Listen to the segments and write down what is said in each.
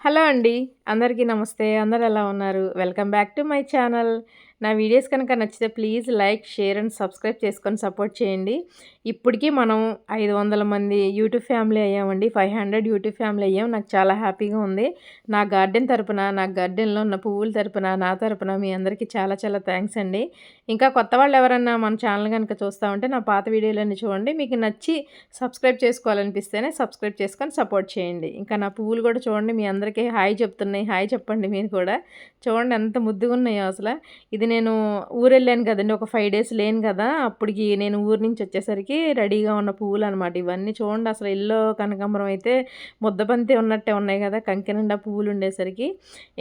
Hello అండి. అందరికీ నమస్తే. అందరూ ఎలా ఉన్నారు? Welcome back to my channel. నా వీడియోస్ కనుక నచ్చితే please like, share and subscribe చేసుకొని సపోర్ట్ చేయండి. ఇప్పటికి మనం 500 మంది యూట్యూబ్ ఫ్యామిలీ అయ్యామండి. 500 యూట్యూబ్ ఫ్యామిలీ అయ్యాం. నాకు చాలా హ్యాపీగా ఉంది. నా గార్డెన్ తరపున, నా గార్డెన్‌లో ఉన్న పువ్వుల తరపున, నా తరపున మీ అందరికీ చాలా చాలా థాంక్స్ అండి. ఇంకా కొత్త వాళ్ళు ఎవరన్నా మన ఛానల్ గనుక చూస్తా ఉంటే నా పాత వీడియోలన్నీ చూడండి. మీకు నచ్చి సబ్స్క్రైబ్ చేసుకోవాలనిపిస్తేనే సబ్స్క్రైబ్ చేసుకొని సపోర్ట్ చేయండి. ఇంకా నా పువ్వులు కూడా చూడండి, మీ అందరికీ హాయ్ చెప్తున్నాయి. హాయ్ చెప్పండి మీరు కూడా. చూడండి ఎంత ముద్దుగున్నాయో అసల. ఇది నేను ఊరెళ్ళాను కదండీ! ఒక 5 డేస్ లేను కదా! అప్పటికి నేను ఊరు నుంచి వచ్చేసరికి రెడీగా ఉన్న పువ్వులనమాట ఇవన్నీ. చూడండి అసలు యెల్లో కనకాంబరం అయితే ముద్దబంతి ఉన్నట్టే ఉన్నాయి కదా! కంకి నిండా పువ్వులుండేసరికి.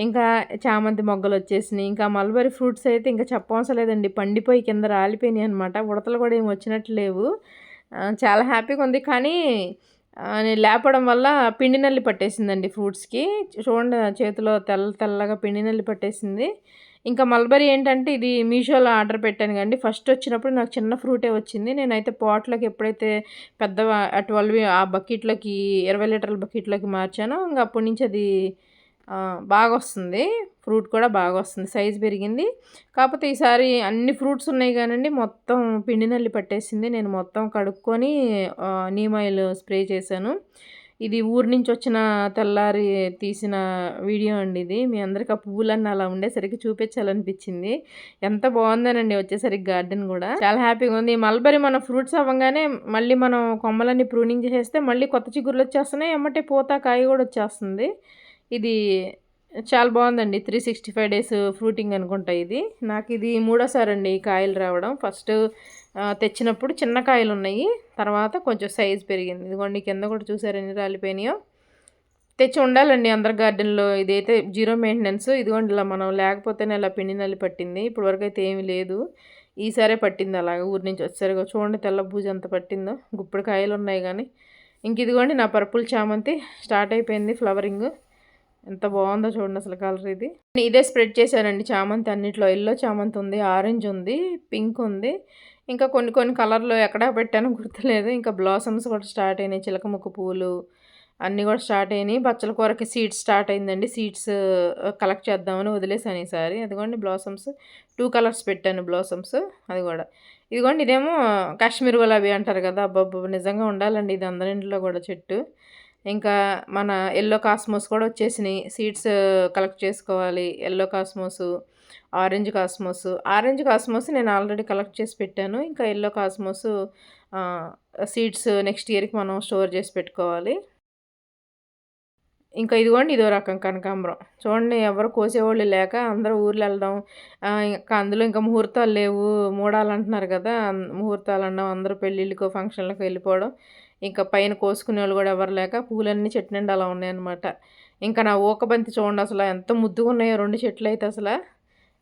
ఇంకా చామంతి మొగ్గలొచ్చేసినియి. ఇంకా మల్బరీ ఫ్రూట్స్ అయితే ఇంకా చెప్పవసరం లేదండి. పండిపోయి కింద రాలిపోయినాయనమాట. ఉడతలు కూడా ఏమి వచ్చినట్లు లేవు. చాలా హ్యాపీగా ఉంది. కానీ నేను లేపడం వల్ల పిండి నల్లి పట్టేసిందండి ఫ్రూట్స్‌కి. చూడండి చేతిలో తెల్లగా పిండి నల్లి పట్టేసింది. ఇంకా మల్బరీ ఏంటంటే ఇది మీషోలో ఆర్డర్ పెట్టాను కదండీ! ఫస్ట్ వచ్చినప్పుడు నాకు చిన్న ఫ్రూటే వచ్చింది. నేనైతే పాట్‌లోకి ఎప్పుడైతే పెద్దవ 12 ఆ బకెట్‌లోకి 20 లీటర్ల బకెట్‌లోకి మార్చానో ఇంక అప్పటి నుంచి అది బాగొస్తుంది. ఫ్రూట్ కూడా బాగొస్తుంది. సైజ్ పెరిగింది. కాకపోతే ఈసారి అన్ని ఫ్రూట్స్ ఉన్నాయి గానండి మొత్తం పిండి నల్లి పట్టేసింది. నేను మొత్తం కడుక్కొని నీమ్ ఆయిల్ స్ప్రే చేశాను. ఇది ఊరు నుంచి వచ్చిన తెల్లారి తీసిన వీడియో అండి ఇది. మీ అందరికి ఆ పువ్వులన్నీ అలా ఉండేసరికి చూపించాలనిపించింది. ఎంత బాగుందోనండి వచ్చేసరికి గార్డెన్ కూడా. చాలా హ్యాపీగా ఉంది. ఈ మల్బరీ మన ఫ్రూట్స్ అవ్వంగానే మళ్ళీ మనం కొమ్మలన్నీ ప్రూనింగ్ చేసేస్తే మళ్ళీ కొత్త చిగుర్లు వచ్చేస్తున్నాయి. ఎమ్మటే పూత, కాయ కూడా వచ్చేస్తుంది. ఇది చాలా బాగుందండి. 365 డేస్ ఫ్రూటింగ్ అనుకుంటా ఇది. నాకు ఇది మూడోసారండి ఈ కాయలు రావడం. ఫస్ట్ తెచ్చినప్పుడు చిన్న కాయలున్నాయి. తర్వాత కొంచెం సైజ్ పెరిగింది. ఇదిగోండి కింద కూడా చూసారా ఎన్ని రాలిపోయినాయో. తెచ్చి ఉండాలండి అందరి గార్డెన్‌లో. ఇదైతే జీరో మెయింటెనెన్స్. ఇదిగోండి ఇలా మనం లేకపోతేనే ఇలా పిండి నల్లి పట్టింది. ఇప్పటివరకు అయితే ఏమీ లేదు. ఈసారే పట్టింది అలాగా ఊరు నుంచి వచ్చేసరికి. చూడండి తెల్ల బూజు ఎంత పట్టిందో. గుప్పుడు కాయలున్నాయి గానీ. ఇంక ఇదిగోండి నా పర్పుల్ చామంతి స్టార్ట్ అయిపోయింది ఫ్లవరింగ్. ఎంత బాగుందో చూడండి అసలు కలర్ ఇది. ఇదే స్ప్రెడ్ చేశానండి చామంతి అన్నిట్లో. యెల్లో చామంతి ఉంది, ఆరెంజ్ ఉంది, పింక్ ఉంది. ఇంకా కొన్ని కొన్ని కలర్‌లో ఎక్కడ పెట్టానో గుర్తులేదు. ఇంకా బ్లాసమ్స్ కూడా స్టార్ట్ అయినాయి. చిలకముక్క పువ్వులు అన్నీ కూడా స్టార్ట్ అయినాయి. బచ్చల కూరకి సీడ్స్ స్టార్ట్ అయిందండి. సీడ్స్ కలెక్ట్ చేద్దామని వదిలేసాను ఈసారి. అదిగోండి బ్లాసమ్స్ 2 కలర్స్ పెట్టాను బ్లాసమ్స్. అది కూడా ఇదిగోండి ఇదేమో కాశ్మీర్ గులాబీ అంటారు కదా! అబ్బబ్బా! నిజంగా ఉండాలండి ఇది అందరింట్లో కూడా చెట్టు. ఇంకా మన యెల్లో కాస్మోస్ కూడా వచ్చేసినాయి. సీడ్స్ కలెక్ట్ చేసుకోవాలి. యెల్లో కాస్మోసు, ఆరెంజ్ కాస్మోస్ నేను ఆల్రెడీ కలెక్ట్ చేసి పెట్టాను. ఇంకా యెల్లో కాస్మోసు సీడ్స్ నెక్స్ట్ ఇయర్‌కి మనం స్టోర్ చేసి పెట్టుకోవాలి. ఇంకా ఇదిగోండి ఇదో రకం కనకాంబరం. చూడండి ఎవరు కోసేవాళ్ళు లేక అందరూ ఊర్లెళ్ళడం. ఇంకా అందులో ఇంకా ముహూర్తాలు లేవు, మూడాలంటున్నారు కదా! ముహూర్తాలనడం అందరూ పెళ్ళిళ్ళకో, ఫంక్షన్‌లకో వెళ్ళిపోవడం. ఇంకా పైన కోసుకునేవాళ్ళు కూడా ఎవరు లేక పూలన్నీ చెట్టు నిండా అలా ఉన్నాయన్నమాట. ఇంకా నా ఊకబంతి చూడండి అసల ఎంత ముద్దుగున్నాయో 2 చెట్లయితే అసల.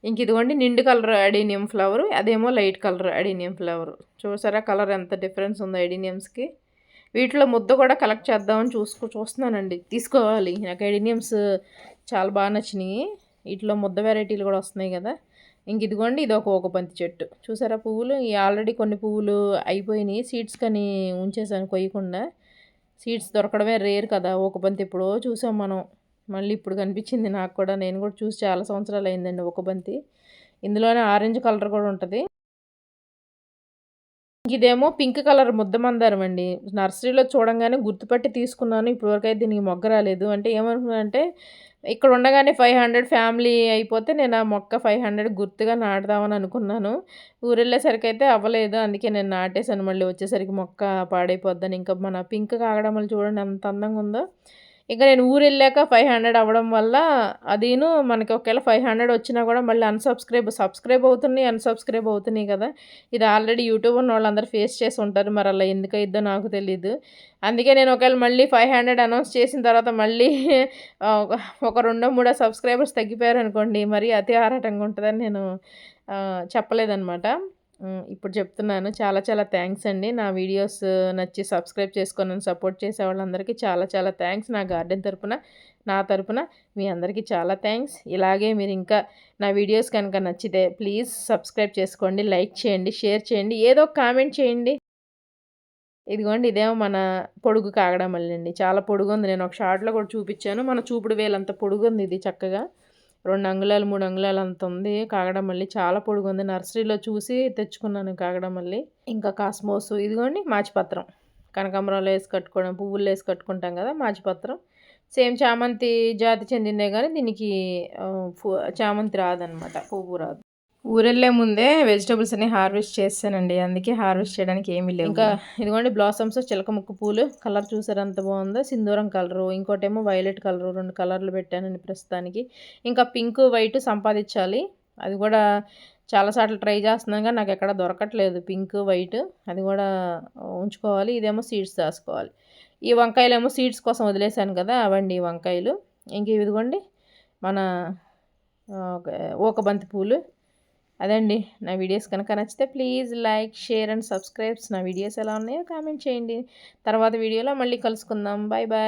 ఇంక ఇదిగోండి నిండు కలర్ అడీనియం ఫ్లవరు. అదేమో లైట్ కలర్ అడీనియం ఫ్లవరు. చూసారా కలర్ ఎంత డిఫరెన్స్ ఉందో అడీనియమ్స్‌కి. వీటిలో ముద్ద కూడా కలెక్ట్ చేద్దామని చూస్తున్నానండి. తీసుకోవాలి. నాకు ఎడీనియమ్స్ చాలా బాగా నచ్చినాయి. వీటిలో ముద్ద వెరైటీలు కూడా వస్తున్నాయి కదా! ఇంక ఇదిగోండి ఇదొక ఊకబంతి చెట్టు. చూసారా పువ్వులు? ఈ ఆల్రెడీ కొన్ని పువ్వులు అయిపోయినాయి. సీడ్స్ కని ఉంచేసాను కొయ్యకుండా. సీడ్స్ దొరకడమే రేర్ కదా! ఊకబంతి ఎప్పుడో చూసాం మనం. మళ్ళీ ఇప్పుడు కనిపించింది నాకు కూడా. నేను కూడా చూసి చాలా సంవత్సరాలు అయిందండి ఊకబంతి. ఇందులోనే ఆరెంజ్ కలర్ కూడా ఉంటది. ఇదేమో పింక్ కలర్ ముద్ద మందారం అండి. నర్సరీలో చూడంగానే గుర్తుపట్టి తీసుకున్నాను. ఇప్పటివరకైతే దీనికి మొగ్గ రాలేదు. అంటే ఏమనుకున్నానంటే ఇక్కడ ఉండగానే 500 ఫ్యామిలీ అయిపోతే నేను ఆ మొక్క 500 గుర్తుగా నాటుదామని అనుకున్నాను. ఊరెళ్ళేసరికైతే అవ్వలేదు. అందుకే నేను నాటేసాను. మళ్ళీ వచ్చేసరికి మొక్క పాడైపోద్దని. ఇంకా మన పింక్ కాగడమలు చూడండి ఎంత అందంగా ఉందో. ఇక నేను ఊరెళ్ళాక 500 అవ్వడం వల్ల అదీను మనకి ఒకవేళ 500 వచ్చినా కూడా మళ్ళీ సబ్స్క్రైబ్ అవుతున్నాయి, అన్‌సబ్స్క్రైబ్ అవుతున్నాయి కదా! ఇది ఆల్రెడీ యూట్యూబ్ ఉన్నోళ్ళందరూ ఫేస్ చేసి ఉంటారు. మరి అలా ఎందుకయిద్దో నాకు తెలీదు. అందుకే నేను ఒకవేళ మళ్ళీ 500 అనౌన్స్ చేసిన తర్వాత మళ్ళీ ఒక రెండో, మూడో సబ్స్క్రైబర్స్ తగ్గిపోయారనుకోండి మరి అతి ఆరాటంగా ఉంటదని నేను చెప్పలేదనమాట. ఇప్పుడు చెప్తున్నాను. చాలా చాలా థ్యాంక్స్ అండి. నా వీడియోస్ నచ్చి సబ్స్క్రైబ్ చేసుకొని నన్ను సపోర్ట్ చేసే వాళ్ళందరికీ చాలా చాలా థ్యాంక్స్. నా గార్డెన్ తరపున, నా తరపున మీ అందరికీ చాలా థ్యాంక్స్. ఇలాగే మీరు ఇంకా నా వీడియోస్ కనుక నచ్చితే ప్లీజ్ సబ్స్క్రైబ్ చేసుకోండి, లైక్ చేయండి, షేర్ చేయండి, ఏదో ఒక కామెంట్ చేయండి. ఇదిగోండి ఇదేమో మన పొడుగు కాగడమల్లి అండి. చాలా పొడుగుంది. నేను ఒక షార్ట్‌లో కూడా చూపిచ్చాను. మన చూపుడు వేలంత పొడుగుంది ఇది చక్కగా. 2 అంగుళాలు, 3 అంగుళాలు అంత ఉంది కాగడమల్లి. చాలా పొడుగుంది. నర్సరీలో చూసి తెచ్చుకున్నాను కాగడమల్లి. ఇంకా కాస్మోసు ఇదిగోండి మాచిపత్రం. కనకాంబరాలు ఏసి కట్టుకోవడం, పువ్వులేసి కట్టుకుంటాం కదా! మాచిపత్రం. సేమ్ చామంతి జాతి చెందిందే గానీ దీనికి చామంతి రాదనమాట. పువ్వు రాదు. ఊరెళ్ళే ముందే వెజిటబుల్స్ అన్ని హార్వెస్ట్ చేశానండి. అందుకే హార్వెస్ట్ చేయడానికి ఏమీ లేవు. ఇంకా ఇదిగోండి బ్లాసమ్స్ చిలక ముక్కు పూలు. కలర్ చూసారా ఎంత బాగుందో. సింధూరం కలరు, ఇంకోటేమో వైలెట్ కలరు. 2 కలర్లు పెట్టానండి ప్రస్తుతానికి. ఇంకా పింక్, వైట్ సంపాదించాలి. అది కూడా చాలా సార్లు ట్రై చేస్తున్నాను కానీ నాకు ఎక్కడ దొరకట్లేదు పింక్, వైట్. అది కూడా ఉంచుకోవాలి. ఇదేమో సీడ్స్ దాచుకోవాలి. ఈ వంకాయలేమో సీడ్స్ కోసం వదిలేశాను కదా! అవండి ఈ వంకాయలు. ఇంక ఇదిగోండి మన ఊకబంతి పూలు. అదండి నా వీడియోస్ కనుక నచ్చితే please like, share and subscribes. నా వీడియోస్ ఎలా ఉన్నాయో కామెంట్ చేయండి. తర్వాత వీడియోలో మళ్ళీ కలుసుకుందాం. Bye bye.